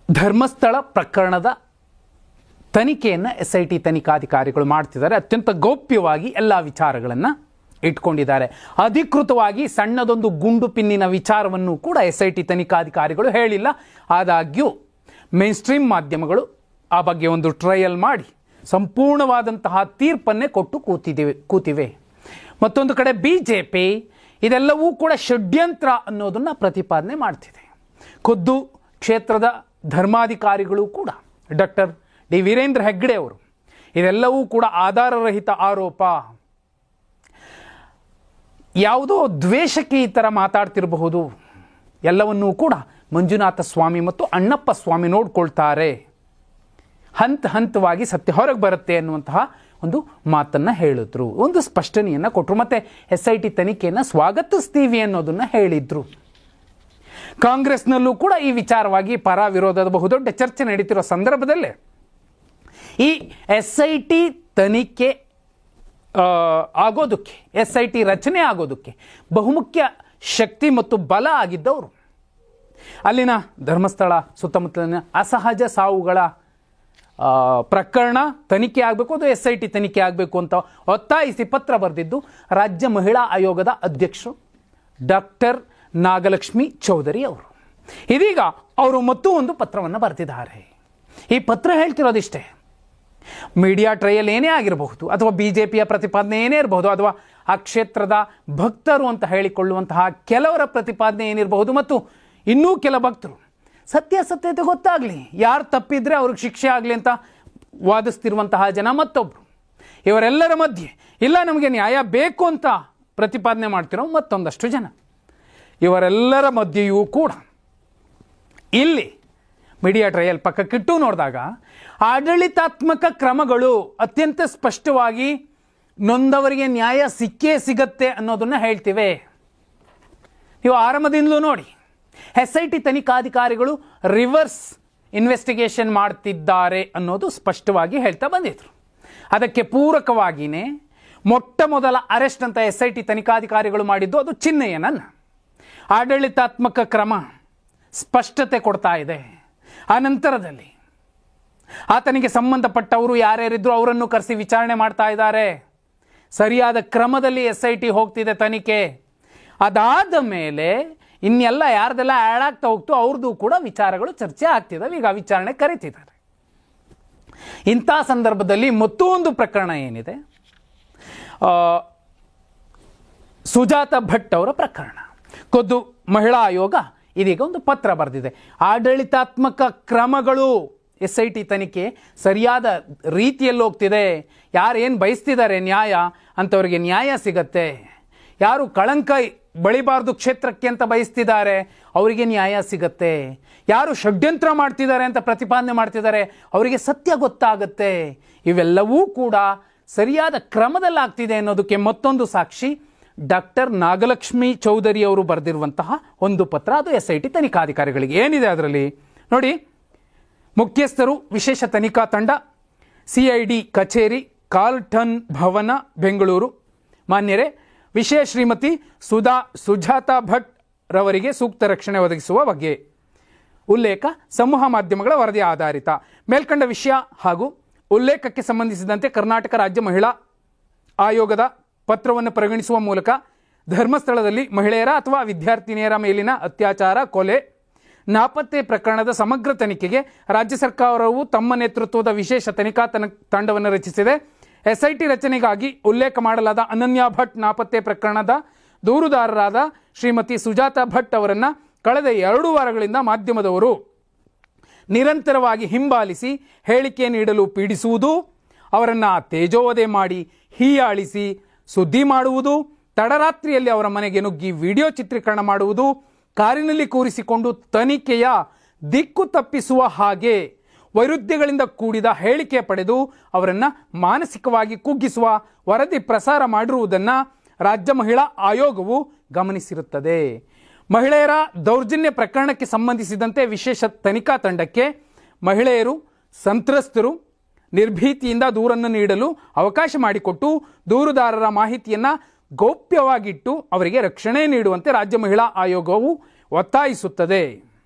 ಧರ್ಮಸ್ಥಳ ಪ್ರಕರಣದ ತನಿಖೆಯನ್ನು SIT ತನಿಖಾಧಿಕಾರಿಗಳು ಮಾಡ್ತಿದ್ದಾರೆ. ಅತ್ಯಂತ ಗೌಪ್ಯವಾಗಿ ಎಲ್ಲ ವಿಚಾರಗಳನ್ನು ಇಟ್ಕೊಂಡಿದ್ದಾರೆ. ಅಧಿಕೃತವಾಗಿ ಸಣ್ಣದೊಂದು ಗುಂಡು ಪಿನ್ನಿನ ವಿಚಾರವನ್ನು ಕೂಡ SIT ತನಿಖಾಧಿಕಾರಿಗಳು ಹೇಳಿಲ್ಲ. ಆದಾಗ್ಯೂ ಮೇನ್ ಸ್ಟ್ರೀಮ್ ಮಾಧ್ಯಮಗಳು ಆ ಬಗ್ಗೆ ಒಂದು ಟ್ರಯಲ್ ಮಾಡಿ ಸಂಪೂರ್ಣವಾದಂತಹ ತೀರ್ಪನ್ನೇ ಕೊಟ್ಟು ಕೂತಿವೆ. ಮತ್ತೊಂದು ಕಡೆ BJP ಇದೆಲ್ಲವೂ ಕೂಡ ಷಡ್ಯಂತ್ರ ಅನ್ನೋದನ್ನು ಪ್ರತಿಪಾದನೆ ಮಾಡ್ತಿದೆ. ಖುದ್ದು ಕ್ಷೇತ್ರದ ಧರ್ಮಾಧಿಕಾರಿಗಳು ಕೂಡ ಡಾಕ್ಟರ್ ಡಿ ವೀರೇಂದ್ರ ಹೆಗ್ಗಡೆ ಅವರು ಇದೆಲ್ಲವೂ ಕೂಡ ಆಧಾರರಹಿತ ಆರೋಪ, ಯಾವುದೋ ದ್ವೇಷಕ್ಕೆ ಈ ಥರ ಮಾತಾಡ್ತಿರಬಹುದು, ಎಲ್ಲವನ್ನೂ ಕೂಡ ಮಂಜುನಾಥ ಸ್ವಾಮಿ ಮತ್ತು ಅಣ್ಣಪ್ಪ ಸ್ವಾಮಿ ನೋಡ್ಕೊಳ್ತಾರೆ, ಹಂತವಾಗಿ ಸತ್ಯ ಹೊರಗೆ ಬರುತ್ತೆ ಅನ್ನುವಂತಹ ಒಂದು ಮಾತನ್ನು ಹೇಳಿದ್ರು, ಒಂದು ಸ್ಪಷ್ಟನೆಯನ್ನು ಕೊಟ್ಟರು. ಮತ್ತು SIT ತನಿಖೆಯನ್ನು ಸ್ವಾಗತಿಸ್ತೀವಿ ಅನ್ನೋದನ್ನು ಹೇಳಿದ್ರು. ಕಾಂಗ್ರೆಸ್ನಲ್ಲೂ ಕೂಡ ಈ ವಿಚಾರವಾಗಿ ಪರ ವಿರೋಧದ ಬಹುದೊಡ್ಡ ಚರ್ಚೆ ನಡೀತಿರೋ ಸಂದರ್ಭದಲ್ಲೇ ಈ SIT ತನಿಖೆ ಆಗೋದಕ್ಕೆ, SIT ರಚನೆ ಆಗೋದಕ್ಕೆ ಬಹುಮುಖ್ಯ ಶಕ್ತಿ ಮತ್ತು ಬಲ ಆಗಿದ್ದವರು ಅಲ್ಲಿನ ಧರ್ಮಸ್ಥಳ ಸುತ್ತಮುತ್ತಲಿನ ಅಸಹಜ ಸಾವುಗಳ ಪ್ರಕರಣ ತನಿಖೆ ಆಗಬೇಕು, ಅದು SIT ತನಿಖೆ ಆಗಬೇಕು ಅಂತ ಒತ್ತಾಯಿಸಿ ಪತ್ರ ಬರೆದಿದ್ದು ರಾಜ್ಯ ಮಹಿಳಾ ಆಯೋಗದ ಅಧ್ಯಕ್ಷರು ಡಾಕ್ಟರ್ ನಾಗಲಕ್ಷ್ಮಿ ಚೌಧರಿ ಅವರು. ಇದೀಗ ಅವರು ಮತ್ತೂ ಒಂದು ಪತ್ರವನ್ನು ಬರೆದಿದ್ದಾರೆ. ಈ ಪತ್ರ ಹೇಳ್ತಿರೋದಿಷ್ಟೇ, ಮೀಡಿಯಾ ಟ್ರಯಲ್ ಏನೇ ಆಗಿರಬಹುದು, ಅಥವಾ BJPಯ ಪ್ರತಿಪಾದನೆ ಏನೇ ಇರಬಹುದು, ಅಥವಾ ಆ ಕ್ಷೇತ್ರದ ಭಕ್ತರು ಅಂತ ಹೇಳಿಕೊಳ್ಳುವಂತಹ ಕೆಲವರ ಪ್ರತಿಪಾದನೆ ಏನಿರಬಹುದು, ಮತ್ತು ಇನ್ನೂ ಕೆಲ ಭಕ್ತರು ಸತ್ಯಾಸತ್ಯತೆ ಗೊತ್ತಾಗಲಿ, ಯಾರು ತಪ್ಪಿದ್ರೆ ಅವ್ರಿಗೆ ಶಿಕ್ಷೆ ಆಗಲಿ ಅಂತ ವಾದಿಸ್ತಿರುವಂತಹ ಜನ ಮತ್ತೊಬ್ಬರು, ಇವರೆಲ್ಲರ ಮಧ್ಯೆ ಇಲ್ಲ ನಮಗೆ ನ್ಯಾಯ ಬೇಕು ಅಂತ ಪ್ರತಿಪಾದನೆ ಮಾಡ್ತಿರೋ ಮತ್ತೊಂದಷ್ಟು ಜನ, ಇವರೆಲ್ಲರ ಮಧ್ಯೆಯೂ ಕೂಡ ಇಲ್ಲಿ ಮೀಡಿಯಾ ಟ್ರಯಲ್ ಪಕ್ಕಕ್ಕಿಟ್ಟು ನೋಡಿದಾಗ ಆಡಳಿತಾತ್ಮಕ ಕ್ರಮಗಳು ಅತ್ಯಂತ ಸ್ಪಷ್ಟವಾಗಿ ನೊಂದವರಿಗೆ ನ್ಯಾಯ ಸಿಕ್ಕೇ ಸಿಗತ್ತೆ ಅನ್ನೋದನ್ನು ಹೇಳ್ತಿವೆ. ನೀವು ಆರಂಭದಿಂದಲೂ ನೋಡಿ, SIT ತನಿಖಾಧಿಕಾರಿಗಳು ರಿವರ್ಸ್ ಇನ್ವೆಸ್ಟಿಗೇಷನ್ ಮಾಡ್ತಿದ್ದಾರೆ ಅನ್ನೋದು ಸ್ಪಷ್ಟವಾಗಿ ಹೇಳ್ತಾ ಬಂದಿದ್ರು. ಅದಕ್ಕೆ ಪೂರಕವಾಗಿಯೇ ಮೊಟ್ಟ ಮೊದಲ ಅರೆಸ್ಟ್ ಅಂತ SIT ತನಿಖಾಧಿಕಾರಿಗಳು ಮಾಡಿದ್ದು ಅದು ಚಿನ್ನಯ್ಯನನ್ನ. ಆಡಳಿತಾತ್ಮಕ ಕ್ರಮ ಸ್ಪಷ್ಟತೆ ಕೊಡ್ತಾ ಇದೆ. ಆ ನಂತರದಲ್ಲಿ ಆತನಿಗೆ ಸಂಬಂಧಪಟ್ಟವರು ಯಾರ್ಯಾರಿದ್ರು ಅವರನ್ನು ಕರೆಸಿ ವಿಚಾರಣೆ ಮಾಡ್ತಾ ಇದ್ದಾರೆ. ಸರಿಯಾದ ಕ್ರಮದಲ್ಲಿ SIT ಹೋಗ್ತಿದೆ ತನಿಖೆ. ಅದಾದ ಮೇಲೆ ಇನ್ನೆಲ್ಲ ಯಾರ್ದೆಲ್ಲ ಆ್ಯಡ್ ಆಗ್ತಾ ಹೋಗ್ತು ಅವ್ರದ್ದು ಕೂಡ ವಿಚಾರಗಳು ಚರ್ಚೆ ಆಗ್ತಿದ್ದಾವೆ. ಈಗ ವಿಚಾರಣೆ ಕರೀತಿದ್ದಾರೆ. ಇಂಥ ಸಂದರ್ಭದಲ್ಲಿ ಮತ್ತೊಂದು ಪ್ರಕರಣ ಏನಿದೆ, ಸುಜಾತ ಭಟ್ ಅವರ ಪ್ರಕರಣ. ಖುದ್ದು ಮಹಿಳಾ ಆಯೋಗ ಇದೀಗ ಒಂದು ಪತ್ರ ಬರೆದಿದೆ. ಆಡಳಿತಾತ್ಮಕ ಕ್ರಮಗಳು SIT ತನಿಖೆ ಸರಿಯಾದ ರೀತಿಯಲ್ಲಿ ಹೋಗ್ತಿದೆ, ಯಾರೇನು ಬಯಸ್ತಿದ್ದಾರೆ ನ್ಯಾಯ ಅಂಥವ್ರಿಗೆ ನ್ಯಾಯ ಸಿಗತ್ತೆ, ಯಾರು ಕಳಂಕ ಬಳಿಬಾರ್ದು ಕ್ಷೇತ್ರಕ್ಕೆ ಅಂತ ಬಯಸ್ತಿದ್ದಾರೆ ಅವರಿಗೆ ನ್ಯಾಯ ಸಿಗತ್ತೆ, ಯಾರು ಷಡ್ಯಂತ್ರ ಮಾಡ್ತಿದ್ದಾರೆ ಅಂತ ಪ್ರತಿಪಾದನೆ ಮಾಡ್ತಿದ್ದಾರೆ ಅವರಿಗೆ ಸತ್ಯ ಗೊತ್ತಾಗತ್ತೆ, ಇವೆಲ್ಲವೂ ಕೂಡ ಸರಿಯಾದ ಕ್ರಮದಲ್ಲಾಗ್ತಿದೆ ಅನ್ನೋದಕ್ಕೆ ಮತ್ತೊಂದು ಸಾಕ್ಷಿ ಡಾಕ್ಟರ್ ನಾಗಲಕ್ಷ್ಮಿ ಚೌಧರಿ ಅವರು ಬರೆದಿರುವಂತಹ ಒಂದು ಪತ್ರ. ಅದು SIT ತನಿಖಾಧಿಕಾರಿಗಳಿಗೆ ಏನಿದೆ ಅದರಲ್ಲಿ ನೋಡಿ. ಮುಖ್ಯಸ್ಥರು ವಿಶೇಷ ತನಿಖಾ ತಂಡ, CID ಕಚೇರಿ, ಕಾರ್ಲ್ಟನ್ ಭವನ, ಬೆಂಗಳೂರು. ಮಾನ್ಯರೇ, ವಿಷಯ ಶ್ರೀಮತಿ ಸುಜಾತಾ ಭಟ್ ರವರಿಗೆ ಸೂಕ್ತ ರಕ್ಷಣೆ ಒದಗಿಸುವ ಬಗ್ಗೆ ಉಲ್ಲೇಖ ಸಮೂಹ ಮಾಧ್ಯಮಗಳ ವರದಿ ಆಧಾರಿತ. ಮೇಲ್ಕಂಡ ವಿಷಯ ಹಾಗೂ ಉಲ್ಲೇಖಕ್ಕೆ ಸಂಬಂಧಿಸಿದಂತೆ ಕರ್ನಾಟಕ ರಾಜ್ಯ ಮಹಿಳಾ ಆಯೋಗದ ಪತ್ರವನ್ನು ಪರಿಗಣಿಸುವ ಮೂಲಕ ಧರ್ಮಸ್ಥಳದಲ್ಲಿ ಮಹಿಳೆಯರ ಅಥವಾ ವಿದ್ಯಾರ್ಥಿನಿಯರ ಮೇಲಿನ ಅತ್ಯಾಚಾರ, ಕೊಲೆ, ನಾಪತ್ತೆ ಪ್ರಕರಣದ ಸಮಗ್ರ ತನಿಖೆಗೆ ರಾಜ್ಯ ಸರ್ಕಾರವು ತಮ್ಮ ನೇತೃತ್ವದ ವಿಶೇಷ ತನಿಖಾ ತಂಡವನ್ನು ರಚಿಸಿದೆ. SIT ರಚನೆಗಾಗಿ ಉಲ್ಲೇಖ ಮಾಡಲಾದ ಅನನ್ಯ ಭಟ್ ನಾಪತ್ತೆ ಪ್ರಕರಣದ ದೂರುದಾರರಾದ ಶ್ರೀಮತಿ ಸುಜಾತಾ ಭಟ್ ಅವರನ್ನು ಕಳೆದ 2 ವಾರಗಳಿಂದ ಮಾಧ್ಯಮದವರು ನಿರಂತರವಾಗಿ ಹಿಂಬಾಲಿಸಿ ಹೇಳಿಕೆ ನೀಡಲು ಪೀಡಿಸುವುದು, ಅವರನ್ನು ತೇಜೋವಧೆ ಮಾಡಿ ಹೀಯಾಳಿಸಿ ಸುದ್ದಿ ಮಾಡುವುದು, ತಡರಾತ್ರಿಯಲ್ಲಿ ಅವರ ಮನೆಗೆ ನುಗ್ಗಿ ವಿಡಿಯೋ ಚಿತ್ರೀಕರಣ ಮಾಡುವುದು, ಕಾರಿನಲ್ಲಿ ಕೂರಿಸಿಕೊಂಡು ತನಿಖೆಯ ದಿಕ್ಕು ತಪ್ಪಿಸುವ ಹಾಗೆ ವೈರುಧ್ಯಗಳಿಂದ ಕೂಡಿದ ಹೇಳಿಕೆ ಪಡೆದು ಅವರನ್ನು ಮಾನಸಿಕವಾಗಿ ಕುಗ್ಗಿಸುವ ವರದಿ ಪ್ರಸಾರ ಮಾಡಿರುವುದನ್ನು ರಾಜ್ಯ ಮಹಿಳಾ ಆಯೋಗವು ಗಮನಿಸಿರುತ್ತದೆ. ಮಹಿಳೆಯರ ದೌರ್ಜನ್ಯ ಪ್ರಕರಣಕ್ಕೆ ಸಂಬಂಧಿಸಿದಂತೆ ವಿಶೇಷ ತನಿಖಾ ತಂಡಕ್ಕೆ ಮಹಿಳೆಯರು, ಸಂತ್ರಸ್ತರು ನಿರ್ಭೀತಿಯಿಂದ ದೂರನ್ನು ನೀಡಲು ಅವಕಾಶ ಮಾಡಿಕೊಟ್ಟು ದೂರುದಾರರ ಮಾಹಿತಿಯನ್ನು ಗೌಪ್ಯವಾಗಿಟ್ಟು ಅವರಿಗೆ ರಕ್ಷಣೆ ನೀಡುವಂತೆ ರಾಜ್ಯ ಮಹಿಳಾ ಆಯೋಗವು ಒತ್ತಾಯಿಸುತ್ತದೆ.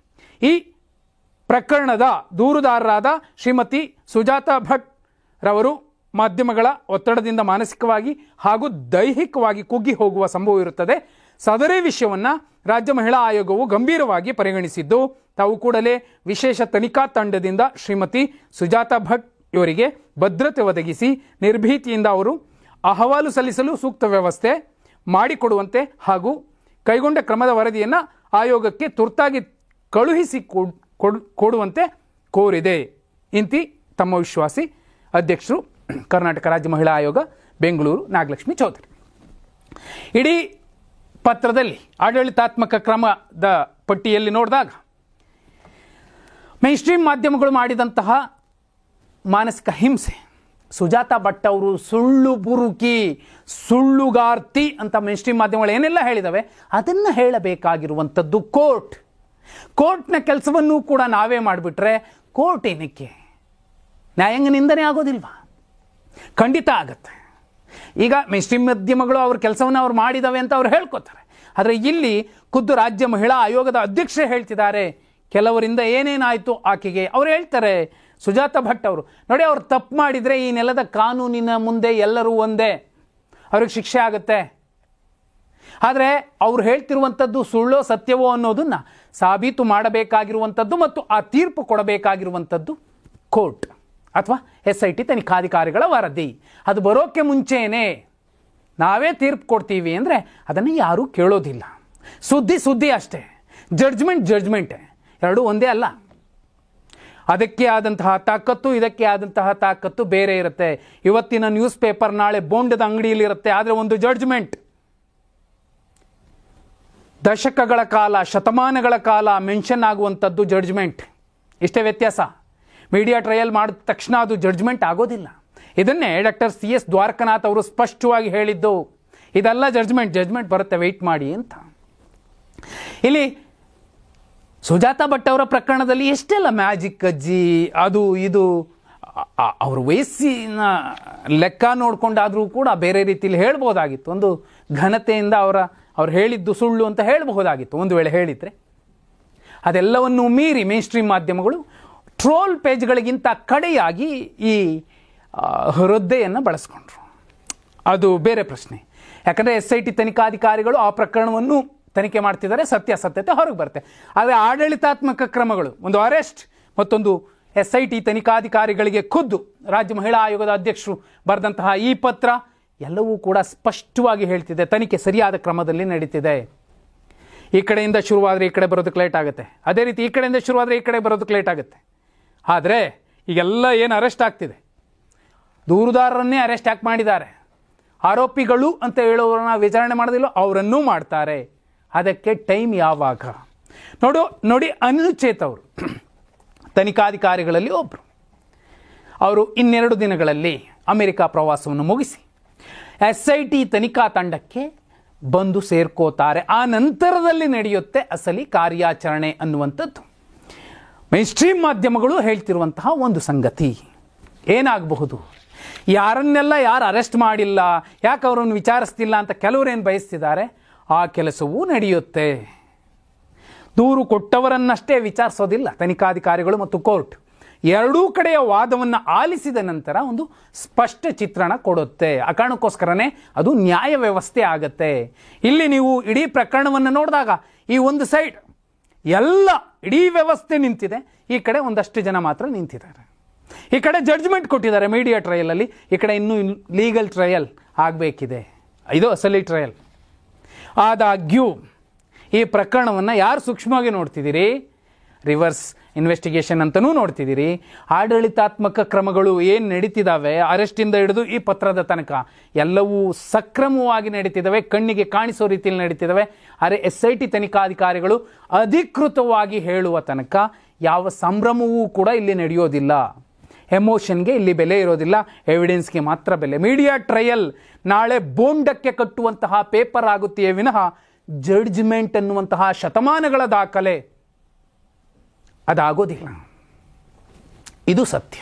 ಈ ಪ್ರಕರಣದ ದೂರುದಾರರಾದ ಶ್ರೀಮತಿ ಸುಜಾತಾ ಭಟ್ ರವರು ಮಾಧ್ಯಮಗಳ ಒತ್ತಡದಿಂದ ಮಾನಸಿಕವಾಗಿ ಹಾಗೂ ದೈಹಿಕವಾಗಿ ಕುಗ್ಗಿ ಹೋಗುವ ಸಂಭವ ಇರುತ್ತದೆ. ಸದರಿ ವಿಷಯವನ್ನು ರಾಜ್ಯ ಮಹಿಳಾ ಆಯೋಗವು ಗಂಭೀರವಾಗಿ ಪರಿಗಣಿಸಿದ್ದು, ತಾವು ಕೂಡಲೇ ವಿಶೇಷ ತನಿಖಾ ತಂಡದಿಂದ ಶ್ರೀಮತಿ ಸುಜಾತಾ ಭಟ್ ಇವರಿಗೆ ಭದ್ರತೆ ಒದಗಿಸಿ ನಿರ್ಭೀತಿಯಿಂದ ಅವರು ಅಹವಾಲು ಸಲ್ಲಿಸಲು ಸೂಕ್ತ ವ್ಯವಸ್ಥೆ ಮಾಡಿಕೊಡುವಂತೆ ಹಾಗೂ ಕೈಗೊಂಡ ಕ್ರಮದ ವರದಿಯನ್ನು ಆಯೋಗಕ್ಕೆ ತುರ್ತಾಗಿ ಕಳುಹಿಸಿ ಕೊಡುವಂತೆ ಕೋರಿದೆ. ಇಂತಿ ತಮ್ಮ ವಿಶ್ವಾಸಿ ಅಧ್ಯಕ್ಷರು, ಕರ್ನಾಟಕ ರಾಜ್ಯ ಮಹಿಳಾ ಆಯೋಗ, ಬೆಂಗಳೂರು, ನಾಗಲಕ್ಷ್ಮಿ ಚೌಧರಿ. ಇಡೀ ಪತ್ರದಲ್ಲಿ ಆಡಳಿತಾತ್ಮಕ ಕ್ರಮದ ಪಟ್ಟಿಯಲ್ಲಿ ನೋಡಿದಾಗ ಮೈನ್ಸ್ಟ್ರೀಮ್ ಮಾಧ್ಯಮಗಳು ಮಾಡಿದಂತಹ ಮಾನಸಿಕ ಹಿಂಸೆ, ಸುಜಾತಾ ಭಟ್ ಅವರು ಸುಳ್ಳು ಬುರುಕಿ, ಸುಳ್ಳುಗಾರ್ತಿ ಅಂತ ಮೈನ್ಸ್ಟ್ರೀಮ್ ಮಾಧ್ಯಮಗಳು ಏನೆಲ್ಲ ಹೇಳಿದವೆ ಅದನ್ನು ಹೇಳಬೇಕಾಗಿರುವಂಥದ್ದು ಕೋರ್ಟ್ನ ಕೆಲಸವನ್ನು ಕೂಡ ನಾವೇ ಮಾಡಿಬಿಟ್ರೆ ಕೋರ್ಟ್ ಏನಕ್ಕೆ? ನ್ಯಾಯಾಂಗ ನಿಂದನೆ ಆಗೋದಿಲ್ವಾ? ಖಂಡಿತ ಆಗತ್ತೆ. ಈಗ ಮೈನ್ಸ್ಟ್ರೀಮ್ ಮಾಧ್ಯಮಗಳು ಅವ್ರ ಕೆಲಸವನ್ನು ಅವ್ರು ಮಾಡಿದವೆ ಅಂತ ಅವ್ರು ಹೇಳ್ಕೊತಾರೆ. ಆದರೆ ಇಲ್ಲಿ ಖುದ್ದು ರಾಜ್ಯ ಮಹಿಳಾ ಆಯೋಗದ ಅಧ್ಯಕ್ಷರೇ ಹೇಳ್ತಿದ್ದಾರೆ ಕೆಲವರಿಂದ ಏನೇನಾಯಿತು ಆಕೆಗೆ. ಅವ್ರು ಹೇಳ್ತಾರೆ, ಸುಜಾತಾ ಭಟ್ ಅವರು ನೋಡಿ, ಅವ್ರು ತಪ್ಪು ಮಾಡಿದರೆ ಈ ನೆಲದ ಕಾನೂನಿನ ಮುಂದೆ ಎಲ್ಲರೂ ಒಂದೇ, ಅವ್ರಿಗೆ ಶಿಕ್ಷೆ ಆಗುತ್ತೆ. ಆದರೆ ಅವ್ರು ಹೇಳ್ತಿರುವಂಥದ್ದು ಸುಳ್ಳೋ ಸತ್ಯವೋ ಅನ್ನೋದನ್ನು ಸಾಬೀತು ಮಾಡಬೇಕಾಗಿರುವಂಥದ್ದು ಮತ್ತು ಆ ತೀರ್ಪು ಕೊಡಬೇಕಾಗಿರುವಂಥದ್ದು ಕೋರ್ಟ್ ಅಥವಾ SIT ತನಿಖಾಧಿಕಾರಿಗಳ ವರದಿ. ಅದು ಬರೋಕ್ಕೆ ಮುಂಚೆನೇ ನಾವೇ ತೀರ್ಪು ಕೊಡ್ತೀವಿ ಅಂದರೆ ಅದನ್ನು ಯಾರೂ ಕೇಳೋದಿಲ್ಲ. ಸುದ್ದಿ ಅಷ್ಟೇ, ಜಡ್ಜ್ಮೆಂಟೇ, ಎರಡೂ ಒಂದೇ ಅಲ್ಲ. ಅದಕ್ಕೆ ಆದಂತಹ ತಾಕತ್ತು, ಇದಕ್ಕೆ ಆದಂತಹ ತಾಕತ್ತು ಬೇರೆ ಇರುತ್ತೆ. ಇವತ್ತಿನ ನ್ಯೂಸ್ ಪೇಪರ್ ನಾಳೆ ಬೋಂಡದ ಅಂಗಡಿಯಲ್ಲಿರುತ್ತೆ. ಆದರೆ ಒಂದು ಜಡ್ಜ್ಮೆಂಟ್ ದಶಕಗಳ ಕಾಲ, ಶತಮಾನಗಳ ಕಾಲ ಮೆನ್ಷನ್ ಆಗುವಂಥದ್ದು ಜಡ್ಜ್ಮೆಂಟ್. ಇಷ್ಟೇ ವ್ಯತ್ಯಾಸ. ಮೀಡಿಯಾ ಟ್ರಯಲ್ ಮಾಡಿದ ತಕ್ಷಣ ಅದು ಜಡ್ಜ್ಮೆಂಟ್ ಆಗೋದಿಲ್ಲ. ಇದನ್ನೇ ಡಾಕ್ಟರ್ CS ದ್ವಾರಕನಾಥ್ ಅವರು ಸ್ಪಷ್ಟವಾಗಿ ಹೇಳಿದ್ದು. ಇದೆಲ್ಲ ಜಡ್ಜ್ಮೆಂಟ್ ಬರುತ್ತೆ, ವೆಯ್ಟ್ ಮಾಡಿ ಅಂತ. ಇಲ್ಲಿ ಸುಜಾತಾ ಭಟ್ ಅವರ ಪ್ರಕರಣದಲ್ಲಿ ಎಷ್ಟೆಲ್ಲ ಮ್ಯಾಜಿಕ್ ಅಜ್ಜಿ, ಅದು ಇದು, ಅವ್ರ ವಯಸ್ಸಿನ ಲೆಕ್ಕ ನೋಡ್ಕೊಂಡಾದರೂ ಕೂಡ ಬೇರೆ ರೀತಿಯಲ್ಲಿ ಹೇಳ್ಬೋದಾಗಿತ್ತು. ಒಂದು ಘನತೆಯಿಂದ ಅವ್ರು ಹೇಳಿದ್ದು ಸುಳ್ಳು ಅಂತ ಹೇಳಬಹುದಾಗಿತ್ತು ಒಂದು ವೇಳೆ ಹೇಳಿದರೆ. ಅದೆಲ್ಲವನ್ನು ಮೀರಿ ಮೈನ್ಸ್ಟ್ರೀಮ್ ಮಾಧ್ಯಮಗಳು ಟ್ರೋಲ್ ಪೇಜ್ಗಳಿಗಿಂತ ಕಡೆಯಾಗಿ ಈ ಹೃದಯನ್ನು ಬಳಸ್ಕೊಂಡ್ರು. ಅದು ಬೇರೆ ಪ್ರಶ್ನೆ. ಯಾಕಂದರೆ SIT ತನಿಖಾಧಿಕಾರಿಗಳು ಆ ಪ್ರಕರಣವನ್ನು ತನಿಖೆ ಮಾಡ್ತಿದ್ದಾರೆ, ಸತ್ಯಾಸತ್ಯತೆ ಹೊರಗೆ ಬರುತ್ತೆ. ಆದರೆ ಆಡಳಿತಾತ್ಮಕ ಕ್ರಮಗಳು, ಒಂದು ಅರೆಸ್ಟ್, ಮತ್ತೊಂದು SIT ತನಿಖಾಧಿಕಾರಿಗಳಿಗೆ ಖುದ್ದು ರಾಜ್ಯ ಮಹಿಳಾ ಆಯೋಗದ ಅಧ್ಯಕ್ಷರು ಬರೆದಂತಹ ಈ ಪತ್ರ ಎಲ್ಲವೂ ಕೂಡ ಸ್ಪಷ್ಟವಾಗಿ ಹೇಳ್ತಿದೆ ತನಿಖೆ ಸರಿಯಾದ ಕ್ರಮದಲ್ಲಿ ನಡೀತಿದೆ. ಈ ಕಡೆಯಿಂದ ಶುರುವಾದರೆ ಈ ಕಡೆ ಬರೋದಕ್ಕೆ ಲೇಟ್ ಆಗುತ್ತೆ, ಅದೇ ರೀತಿ ಈ ಕಡೆಯಿಂದ ಶುರುವಾದರೆ ಈ ಕಡೆ ಬರೋದಕ್ಕೆ ಲೇಟ್ ಆಗುತ್ತೆ. ಆದರೆ ಈಗೆಲ್ಲ ಏನು ಅರೆಸ್ಟ್ ಆಗ್ತಿದೆ, ದೂರುದಾರರನ್ನೇ ಅರೆಸ್ಟ್ ಯಾಕೆ ಮಾಡಿದ್ದಾರೆ, ಆರೋಪಿಗಳು ಅಂತ ಹೇಳೋರನ್ನ ವಿಚಾರಣೆ ಮಾಡೋದಿಲ್ಲ, ಅವರನ್ನೂ ಮಾಡ್ತಾರೆ. ಅದಕ್ಕೆ ಟೈಮ್ ಯಾವಾಗ? ನೋಡಿ ಅನುಚೇತ್ ಅವರು ತನಿಖಾಧಿಕಾರಿಗಳಲ್ಲಿ ಒಬ್ಬರು. ಅವರು 2 ದಿನಗಳಲ್ಲಿ ಅಮೆರಿಕ ಪ್ರವಾಸವನ್ನು ಮುಗಿಸಿ SIT ತನಿಖಾ ತಂಡಕ್ಕೆ ಬಂದು ಸೇರ್ಕೋತಾರೆ. ಆ ನಂತರದಲ್ಲಿ ನಡೆಯುತ್ತೆ ಅಸಲಿ ಕಾರ್ಯಾಚರಣೆ ಅನ್ನುವಂಥದ್ದು ಮೈನ್ಸ್ಟ್ರೀಮ್ ಮಾಧ್ಯಮಗಳು ಹೇಳ್ತಿರುವಂತಹ ಒಂದು ಸಂಗತಿ. ಏನಾಗಬಹುದು? ಯಾರನ್ನೆಲ್ಲ ಯಾರು ಅರೆಸ್ಟ್ ಮಾಡಿಲ್ಲ, ಯಾಕೆ ಅವರನ್ನು ವಿಚಾರಿಸ್ತಿಲ್ಲ ಅಂತ ಕೆಲವರೇನು ಬಯಸ್ತಿದ್ದಾರೆ, ಆ ಕೆಲಸವೂ ನಡೆಯುತ್ತೆ. ದೂರು ಕೊಟ್ಟವರನ್ನಷ್ಟೇ ವಿಚಾರಿಸೋದಿಲ್ಲ ತನಿಖಾಧಿಕಾರಿಗಳು ಮತ್ತು ಕೋರ್ಟ್. ಎರಡೂ ಕಡೆಯ ವಾದವನ್ನು ಆಲಿಸಿದ ನಂತರ ಒಂದು ಸ್ಪಷ್ಟ ಚಿತ್ರಣ ಕೊಡುತ್ತೆ. ಆ ಕಾರಣಕ್ಕೋಸ್ಕರನೇ ಅದು ನ್ಯಾಯ ವ್ಯವಸ್ಥೆ ಆಗತ್ತೆ. ಇಲ್ಲಿ ನೀವು ಇಡೀ ಪ್ರಕರಣವನ್ನು ನೋಡಿದಾಗ ಈ ಒಂದು ಸೈಡ್ ಎಲ್ಲ ಇಡೀ ವ್ಯವಸ್ಥೆ ನಿಂತಿದೆ, ಈ ಕಡೆ ಒಂದಷ್ಟು ಜನ ಮಾತ್ರ ನಿಂತಿದ್ದಾರೆ. ಈ ಕಡೆ ಜಡ್ಜ್ಮೆಂಟ್ ಕೊಟ್ಟಿದ್ದಾರೆ ಮೀಡಿಯಾ ಟ್ರಯಲಲ್ಲಿ, ಈ ಕಡೆ ಇನ್ನೂ ಲೀಗಲ್ ಟ್ರಯಲ್ ಆಗಬೇಕಿದೆ. ಇದು ಅಸಲಿ ಟ್ರಯಲ್. ಆದಾಗ್ಯೂ ಈ ಪ್ರಕರಣವನ್ನು ಯಾರು ಸೂಕ್ಷ್ಮವಾಗಿ ನೋಡ್ತಿದ್ದೀರಿ, ರಿವರ್ಸ್ ಇನ್ವೆಸ್ಟಿಗೇಷನ್ ಅಂತಲೂ ನೋಡ್ತಿದ್ದೀರಿ. ಆಡಳಿತಾತ್ಮಕ ಕ್ರಮಗಳು ಏನು ನಡೀತಿದ್ದಾವೆ, ಅರೆಸ್ಟಿಂದ ಹಿಡಿದು ಈ ಪತ್ರದ ತನಕ ಎಲ್ಲವೂ ಸಕ್ರಮವಾಗಿ ನಡೀತಿದ್ದಾವೆ, ಕಣ್ಣಿಗೆ ಕಾಣಿಸೋ ರೀತಿಯಲ್ಲಿ ನಡೀತಿದ್ದಾವೆ. ಆದರೆ SIT ತನಿಖಾಧಿಕಾರಿಗಳು ಅಧಿಕೃತವಾಗಿ ಹೇಳುವ ತನಕ ಯಾವ ಸಂಭ್ರಮವೂ ಕೂಡ ಇಲ್ಲಿ ನಡೆಯೋದಿಲ್ಲ. ಎಮೋಷನ್ಗೆ ಇಲ್ಲಿ ಬೆಲೆ ಇರೋದಿಲ್ಲ, ಎವಿಡೆನ್ಸ್ಗೆ ಮಾತ್ರ ಬೆಲೆ. ಮೀಡಿಯಾ ಟ್ರಯಲ್ ನಾಳೆ ಬೋಂಡಕ್ಕೆ ಕಟ್ಟುವಂತಹ ಪೇಪರ್ ಆಗುತ್ತೆಯೇ ವಿನಃ ಜಡ್ಜ್ಮೆಂಟ್ ಅನ್ನುವಂತಹ ಶತಮಾನಗಳ ದಾಖಲೆ ಅದಾಗೋದಿಲ್ಲ. ಇದು ಸತ್ಯ.